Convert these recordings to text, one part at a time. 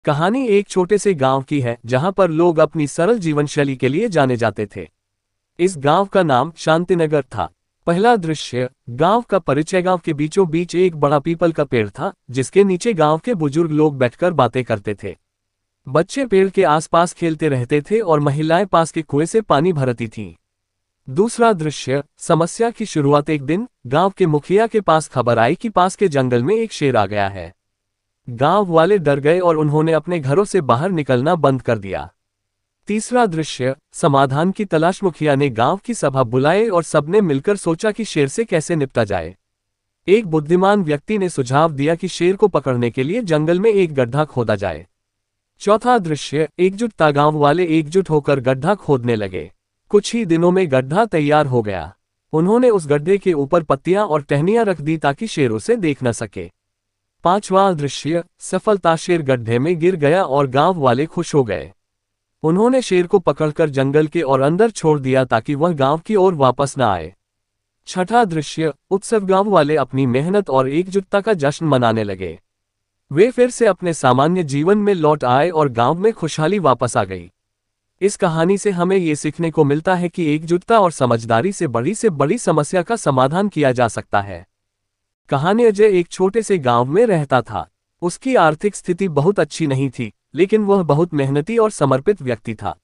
कहानी एक छोटे से गांव की है जहां पर लोग अपनी सरल जीवन शैली के लिए जाने जाते थे। इस गांव का नाम शांतिनगर था। पहला दृश्य, गांव का परिचय। गांव के बीचों बीच एक बड़ा पीपल का पेड़ था जिसके नीचे गांव के बुजुर्ग लोग बैठकर बातें करते थे। बच्चे पेड़ के आसपास खेलते रहते थे और महिलाएं पास के कुएं से पानी भरती थीं। दूसरा दृश्य, समस्या की शुरुआत। एक दिन गांव के मुखिया के पास खबर आई कि पास के जंगल में एक शेर आ गया है। गांव वाले डर गए और उन्होंने अपने घरों से बाहर निकलना बंद कर दिया। तीसरा दृश्य, समाधान की तलाश। मुखिया ने गांव की सभा बुलाई और सबने मिलकर सोचा कि शेर से कैसे निपटा जाए। एक बुद्धिमान व्यक्ति ने सुझाव दिया कि शेर को पकड़ने के लिए जंगल में एक गड्ढा खोदा जाए। चौथा दृश्य, एकजुटता। गांव वाले एकजुट होकर गड्ढा खोदने लगे। कुछ ही दिनों में गड्ढा तैयार हो गया। उन्होंने उस गड्ढे के ऊपर पत्तियां और टहनियां रख दी ताकि शेर उसे देख न सके। पांचवां दृश्य, सफलता। शेर गड्ढे में गिर गया और गांव वाले खुश हो गए। उन्होंने शेर को पकड़कर जंगल के और अंदर छोड़ दिया ताकि वह गांव की ओर वापस न आए। छठा दृश्य, उत्सव। गांव वाले अपनी मेहनत और एकजुटता का जश्न मनाने लगे। वे फिर से अपने सामान्य जीवन में लौट आए और गांव में खुशहाली वापस आ गई। इस कहानी से हमें ये सीखने को मिलता है कि एकजुटता और समझदारी से बड़ी समस्या का समाधान किया जा सकता है। कहानी। अजय एक छोटे से गांव में रहता था। उसकी आर्थिक स्थिति बहुत अच्छी नहीं थी, लेकिन वह बहुत मेहनती और समर्पित व्यक्ति था।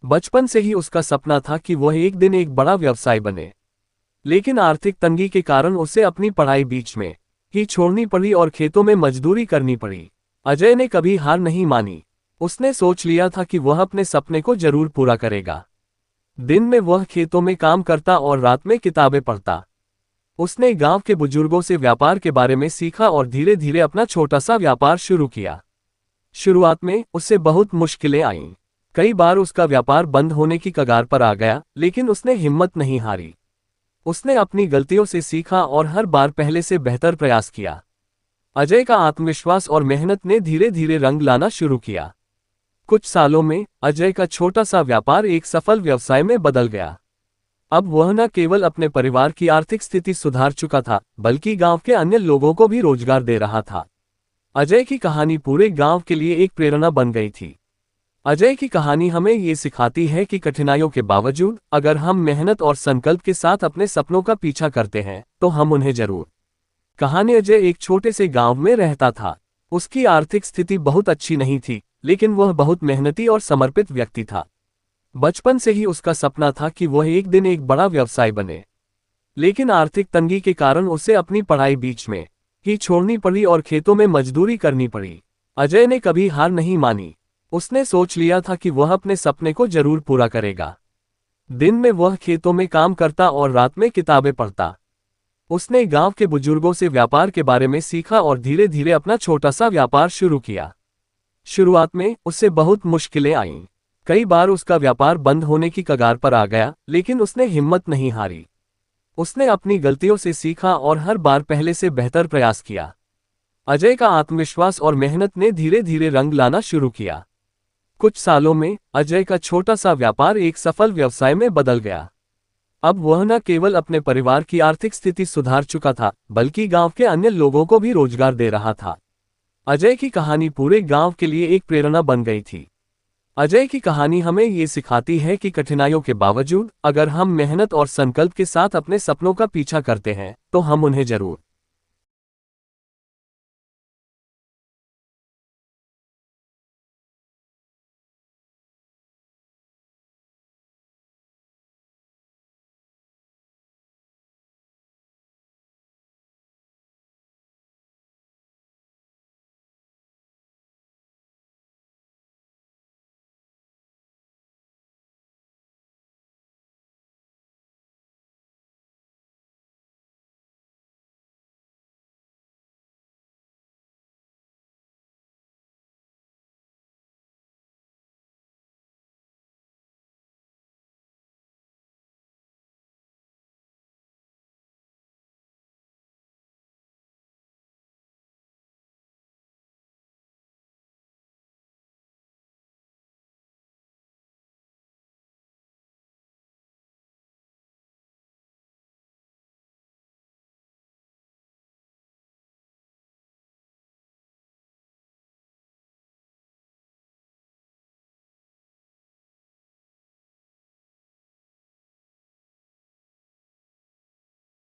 बचपन से ही उसका सपना था कि वह एक दिन एक बड़ा व्यवसाय बने। लेकिन आर्थिक तंगी के कारण उसे अपनी पढ़ाई बीच में ही छोड़नी पड़ी और खेतों में मजदूरी करनी पड़ी। अजय ने कभी हार नहीं मानी। उसने सोच लिया था कि वह अपने सपने को जरूर पूरा करेगा। दिन में वह खेतों में काम करता और रात में किताबें पढ़ता। उसने गांव के बुजुर्गों से व्यापार के बारे में सीखा और धीरे धीरे अपना छोटा सा व्यापार शुरू किया। शुरुआत में उससे बहुत मुश्किलें आईं। कई बार उसका व्यापार बंद होने की कगार पर आ गया, लेकिन उसने हिम्मत नहीं हारी। उसने अपनी गलतियों से सीखा और हर बार पहले से बेहतर प्रयास किया। अजय का आत्मविश्वास और मेहनत ने धीरे धीरे रंग लाना शुरू किया। कुछ सालों में अजय का छोटा सा व्यापार एक सफल व्यवसाय में बदल गया। अब वह न केवल अपने परिवार की आर्थिक स्थिति सुधार चुका था, बल्कि गांव के अन्य लोगों को भी रोजगार दे रहा था। अजय की कहानी पूरे गांव के लिए एक प्रेरणा बन गई थी। अजय की कहानी हमें ये सिखाती है कि कठिनाइयों के बावजूद अगर हम मेहनत और संकल्प के साथ अपने सपनों का पीछा करते हैं तो हम उन्हें जरूर। कहानी। अजय एक छोटे से गांव में रहता था। उसकी आर्थिक स्थिति बहुत अच्छी नहीं थी, लेकिन वह बहुत मेहनती और समर्पित व्यक्ति था। बचपन से ही उसका सपना था कि वह एक दिन एक बड़ा व्यवसाय बने। लेकिन आर्थिक तंगी के कारण उसे अपनी पढ़ाई बीच में ही छोड़नी पड़ी और खेतों में मजदूरी करनी पड़ी। अजय ने कभी हार नहीं मानी। उसने सोच लिया था कि वह अपने सपने को जरूर पूरा करेगा। दिन में वह खेतों में काम करता और रात में किताबें पढ़ता। उसने गांव के बुजुर्गों से व्यापार के बारे में सीखा और धीरे धीरे अपना छोटा सा व्यापार शुरू किया। शुरुआत में उससे बहुत मुश्किलें आईं। कई बार उसका व्यापार बंद होने की कगार पर आ गया, लेकिन उसने हिम्मत नहीं हारी। उसने अपनी गलतियों से सीखा और हर बार पहले से बेहतर प्रयास किया। अजय का आत्मविश्वास और मेहनत ने धीरे धीरे रंग लाना शुरू किया। कुछ सालों में अजय का छोटा सा व्यापार एक सफल व्यवसाय में बदल गया। अब वह न केवल अपने परिवार की आर्थिक स्थिति सुधार चुका था, बल्कि गांव के अन्य लोगों को भी रोजगार दे रहा था। अजय की कहानी पूरे गांव के लिए एक प्रेरणा बन गई थी। अजय की कहानी हमें ये सिखाती है कि कठिनाइयों के बावजूद अगर हम मेहनत और संकल्प के साथ अपने सपनों का पीछा करते हैं तो हम उन्हें जरूर